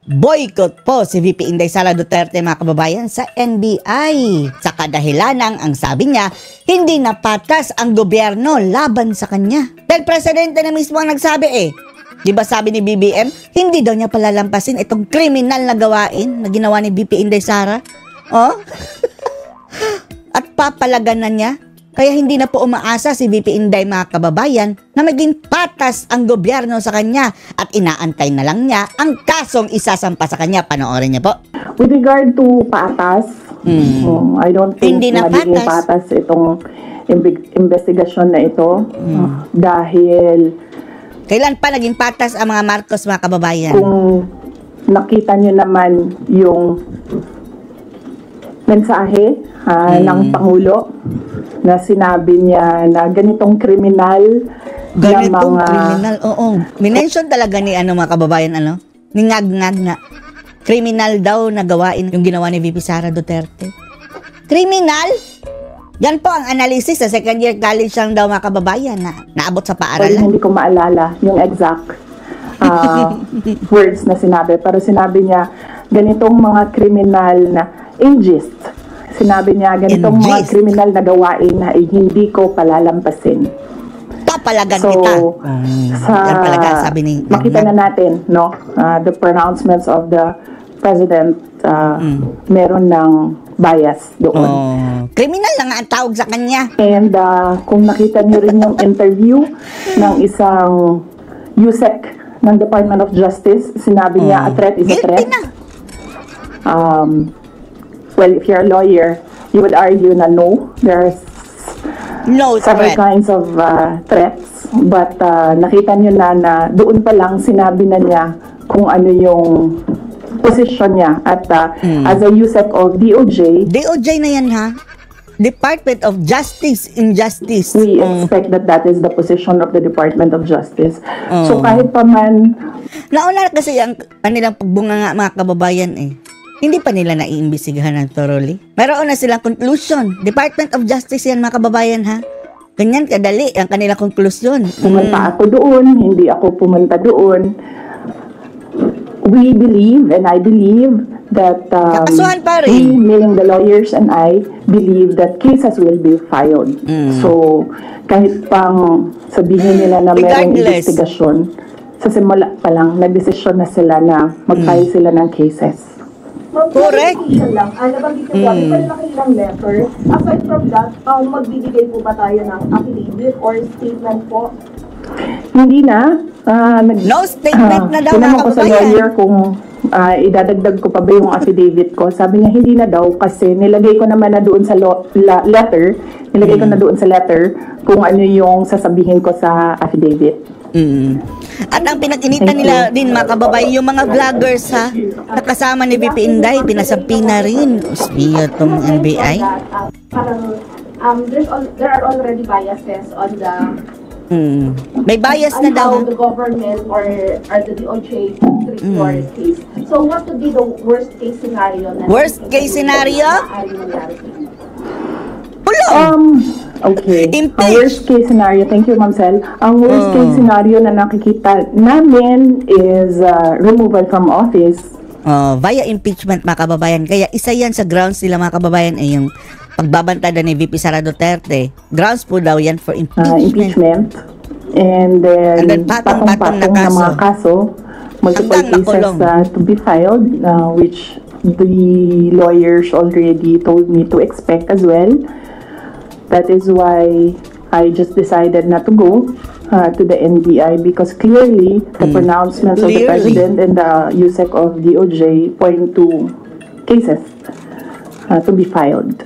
Boycott po si VP Inday Sara Duterte mga kababayan sa NBI. Sa kadahilanang ang sabi niya, hindi napatas ang gobyerno laban sa kanya. Dahil presidente na mismo ang nagsabi Di ba sabi ni BBM, hindi daw niya palalampasin itong kriminal na gawain na ginawa ni VP Inday Sara? Oh? At papalaganan niya. Kaya hindi na po umaasa si VP Inday mga kababayan na maging patas ang gobyerno sa kanya at inaantay na lang niya ang kasong isasampa sa kanya. Panoorin niya po. With regard to patas, I don't think Hindi na magiging patas itong investigasyon na ito dahil kailan pa naging patas ang mga Marcos mga kababayan? Kung nakita niyo naman yung mensahe ng Pangulo na sinabi niya na ganitong kriminal kriminal, oo. Minention talaga ni mga kababayan, ni Ngag-Ngag na kriminal daw na gawain yung ginawa ni VP Sara Duterte. Kriminal? Yan po ang analysis sa second year college lang daw mga kababayan na naabot sa paaralan. Hindi ko maalala yung exact words na sinabi. Pero sinabi niya, ganitong mga kriminal na ingest. Sinabi niya, ganitong mga kriminal na gawain na hindi ko palalampasin. Papalagan kita. Yan palaga, sabi ni makita na natin, the pronouncements of the President, meron ng bias doon. Kriminal na nga ang tawag sa kanya. And kung nakita niyo rin yung interview ng isang USEC ng Department of Justice, sinabi niya, a threat is a threat. Well, if you're a lawyer, you would argue na no, there's several kinds of threats. But nakita niyo na doon pa lang sinabi na niya kung ano yung position niya. At as a USEC of DOJ, DOJ na yan ha? Department of Justice, Injustice. We expect that is the position of the Department of Justice. So kahit pa man... Nauna kasi ang kanilang pagbunga nga mga kababayan hindi pa nila naiimbestigahan ng thoroughly. Meron na silang conclusion. Department of Justice yan mga kababayan ha. Ganyan kadali ang kanilang conclusion. Pumunta ako doon, hindi ako pumunta doon. We believe, and I believe, that we, meaning the lawyers and I, believe that cases will be filed. So, kahit pang sabihin nila na mayroong investigasyon, sa simula pa lang, nagdesisyon na sila na mag-file sila ng cases. Correct. Nabanggit ko po, may nakilang letter. Aside from that, magbibigay po ba tayo ng affidavit or statement po? Hindi na. No statement na daw mga kababayan. Ko sa lawyer kung idadagdag ko pa ba yung affidavit ko. Sabi niya hindi na daw kasi nilagay ko naman na doon sa letter. Nilagay ko na doon sa letter kung ano yung sasabihin ko sa affidavit. At ang pinag-initan nila din mga kababayan, yung mga vloggers nakasama ni VP Inday, pinasampi na rin. Spiyo itong NBI. There are already biases on the may bias na daw. The government or the DOJ treat your case. So what would be the worst case scenario? Worst case scenario? Okay. Ang worst case scenario, thank you Ma'am Sel. Ang worst case scenario na nakikita namin is removal from office. Via impeachment mga kababayan. Kaya isa yan sa grounds nila mga kababayan ay yung pagbabantada ni VP Sara Duterte. Grounds po daw yan for impeachment. And then patong-patong na mga kaso. Multiple cases to be filed, which the lawyers already told me to expect as well. That is why I just decided not to go to the NBI because clearly the pronouncements of the President and the USEC of DOJ point to cases to be filed.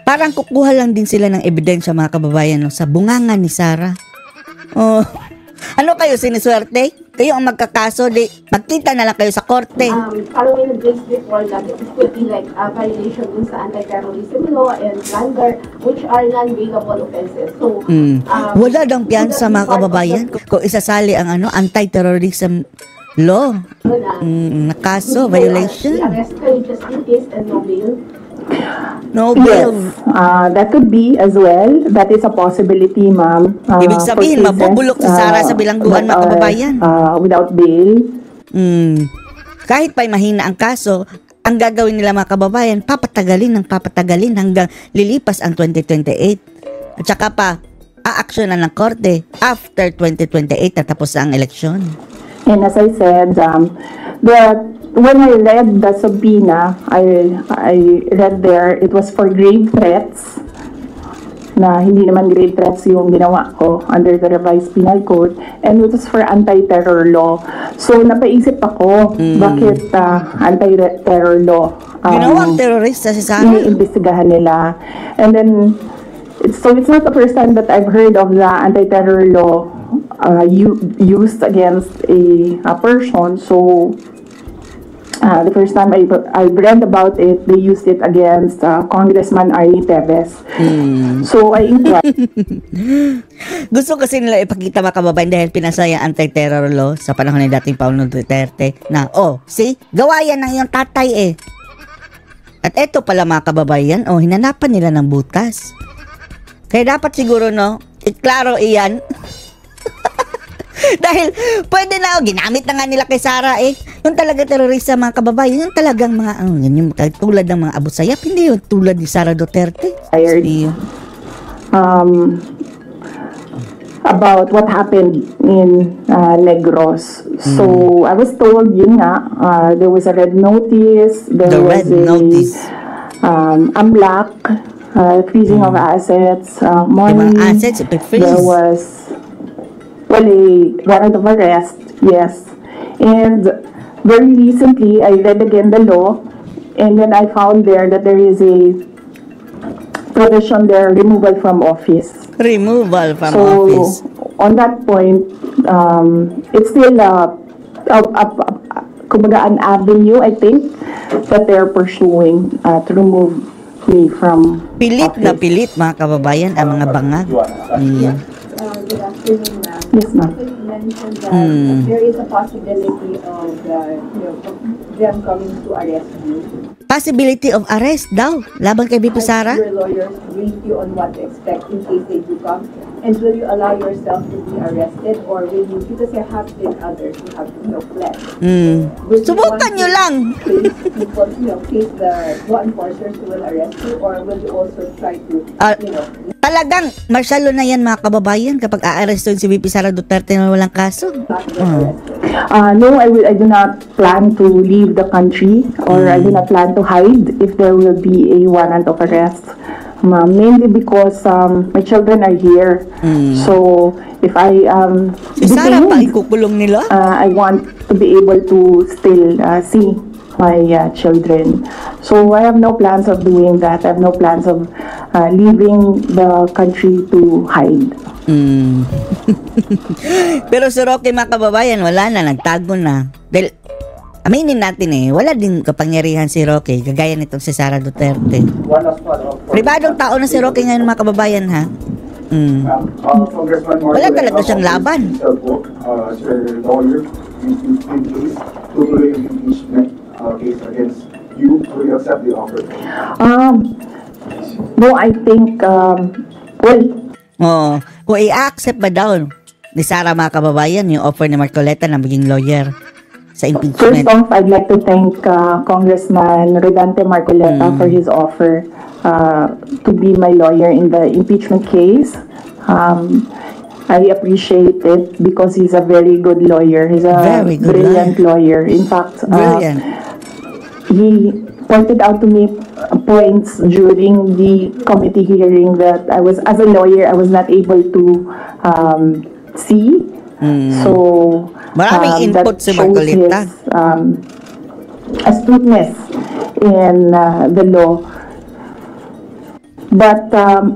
Parang kukuha lang din sila ng ebidensya mga kababayan sa bunganga ni Sara. Ano kayo, siniswerte? Kayo ang magkakaso, magkita na lang kayo sa korte. Following the case before that, it could be like a violation dun sa anti-terrorism law and plunder, which are non-bailable offenses. So, wala daw piyansa mga kababayan kung isasali ang anti-terrorism law. Nakaso, violation. Arrest kayo just in case and no bail. No bail. Yes, that could be as well. That is a possibility, ma'am. Ibig sabihin, mabubulok si Sara sa bilangguan mga kababayan. Without bail. Kahit pa'y mahina ang kaso, ang gagawin nila mga kababayan, papatagalin hanggang lilipas ang 2028. At saka pa, aaksyonan ng korte after 2028 na tapos ang eleksyon. And as I said, when I read the subpoena, I read there, it was for grave threats, na hindi naman grave threats yung ginawa ko under the revised penal code, and it was for anti-terror law. So napaisip ako, bakit anti-terror law? Ginawang terorista si Sara? Iniimbestigahan nila. And then, it's not the first time that I've heard of the anti-terror law used against a person. So, the first time I read about it, they used it against Congressman Arnie Teves. So, I inquired. Gusto kasi nila ipakita mga kababayan dahil pinasaya anti-terror law sa panahon ni dating Pangulong Duterte na, gawa yan ng iyong tatay eh. At eto pala mga kababayan, hinanapan nila ng butas. Kaya dapat siguro, iklaro iyan. Dahil pwede na, ginamit na nga nila kay Sara yung talaga terorista mga kababayan, yung talagang mga, yung tulad ng mga Abu Sayyaf, hindi yung tulad ni Sara Duterte. About what happened in Negros. So, I was told, there was a red notice, there was AMLAC, freezing of assets, money, assets, there was a warrant of arrest, yes. And very recently, I read again the law, and then I found there that there is a provision there, removal from office. Office. On that point, it's still kumbaga an avenue, I think, that they're pursuing to remove me from pilit office. Na pilit mga kababayan ang mga bangag. Good afternoon, ma'am. Yes, ma'am. You mentioned that there is a possibility of them coming to arrest you. Possibility of arrest daw laban kay BP Sara? Your lawyers brief you on what to expect in case they do come? And will you allow yourself to be arrested, or will you, because there have been others who have fled? Subukan nyo lang! Face the law enforcers who will arrest you, or will you also try to, Talagang marsyalo na yan mga kababayan kapag aarestuin si BP Sara Duterte na walang kaso. No, I do not plan to leave the country, or I do not plan to hide if there will be a warrant of arrest. Mainly because my children are here. So if I si Sara pa ikukulong nila? I want to be able to still see my children. So I have no plans of doing that. I have no plans of leaving the country to hide. Pero si Roque mga kababayan, wala na, nagtago na. Dahil, aminin natin wala din kapangyarihan si Roque, kagaya nitong si Sara Duterte. Pribadong tao na si Roque ngayon mga kababayan, ha? Wala talaga siyang laban. No, I think, kung i-accept ba daw ni Sara mga kababayan yung offer ni Marcoleta na maging lawyer sa impeachment? First off, I'd like to thank Congressman Rodante Marcoleta for his offer to be my lawyer in the impeachment case. I appreciate it because he's a very good lawyer. He's a brilliant lawyer. In fact, he pointed out to me points during the committee hearing that I was, as a lawyer, I was not able to see. So, maraming input si Marcoleta. Astuteness in the law. But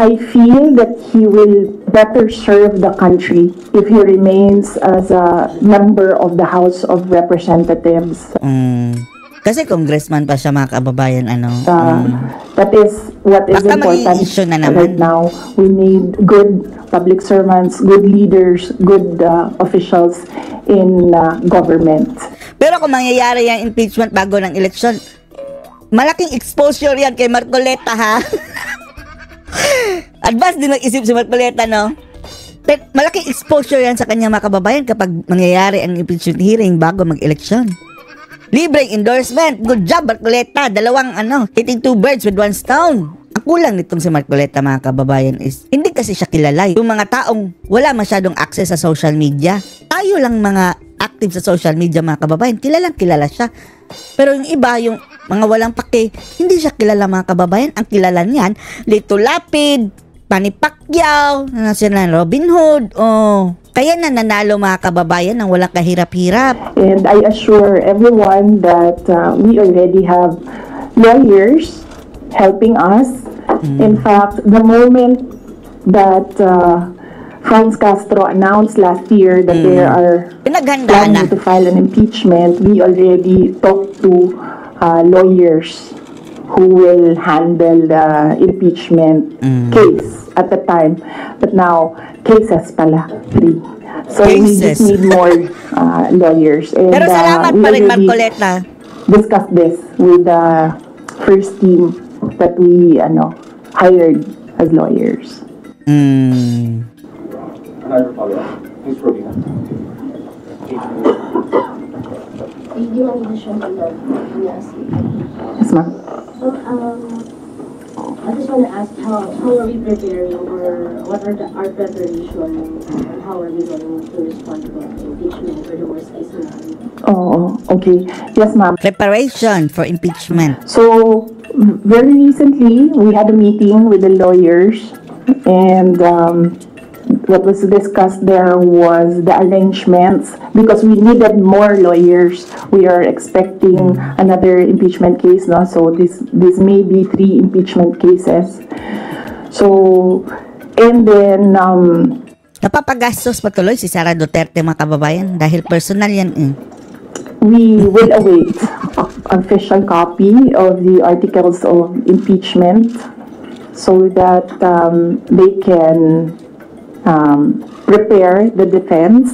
I feel that he will better serve the country if he remains as a member of the House of Representatives. Kasi congressman pa siya mga kababayan, That is what is important right now. We need good public servants, good leaders, good officials in government. Pero kung mangyayari yung impeachment bago ng eleksyon, malaking exposure yan kay Marcoleta, ha? Advance din nag-isip si Marcoleta, no? Pero malaking exposure yan sa kanya mga kababayan kapag mangyayari ang impeachment hearing bago mag-eleksyon. Libreng endorsement. Good job, Marcoleta. Dalawang hitting two birds with one stone. Ang kulang nitong si Marcoleta mga kababayan is, hindi kasi siya kilala. Yung mga taong wala masyadong access sa social media, tayo lang mga active sa social media mga kababayan, kilala siya. Pero yung iba, yung mga walang pake, hindi siya kilala mga kababayan. Ang kilala niyan, Lito Lapid, Manny Pacquiao, National Robin Hood, kaya na nanalo mga kababayan ng walang kahirap-hirap. And I assure everyone that we already have lawyers helping us. In fact, the moment that Franz Castro announced last year that they are planning to file an impeachment, we already talked to lawyers who will handle the impeachment case at the time. But now, cases pala, 3. So we just need more lawyers. And, pero salamat pa rin, Marcoleta. Discuss this with the first team that we hired as lawyers. Another follow-up. Please, Robina. Do you want addition to that? Yes. Yes, ma'am. So, I just want to ask how are we preparing, or what are our preparation, and how are we going to respond to the impeachment or the worst case scenario? Oh, okay. Yes, ma'am. Preparation for impeachment. So, very recently, we had a meeting with the lawyers, and what was discussed there was the arrangements, because we needed more lawyers. We are expecting another impeachment case, no? So this may be 3 impeachment cases. So, and then Napapagastos patuloy si Sara Duterte mga kababayan dahil personal yan. We will await official copy of the articles of impeachment so that they can prepare the defense.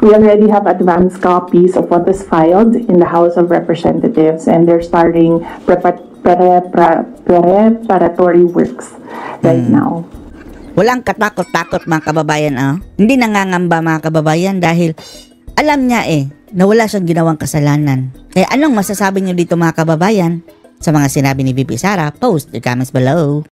We already have advanced copies of what is filed in the House of Representatives, and they're starting preparatory works right now. Walang katakot-takot mga kababayan. Hindi nangangamba mga kababayan dahil alam niya na wala siyang ginawang kasalanan. Kaya anong masasabi niyo dito mga kababayan sa mga sinabi ni VP Sara? Post your comments below.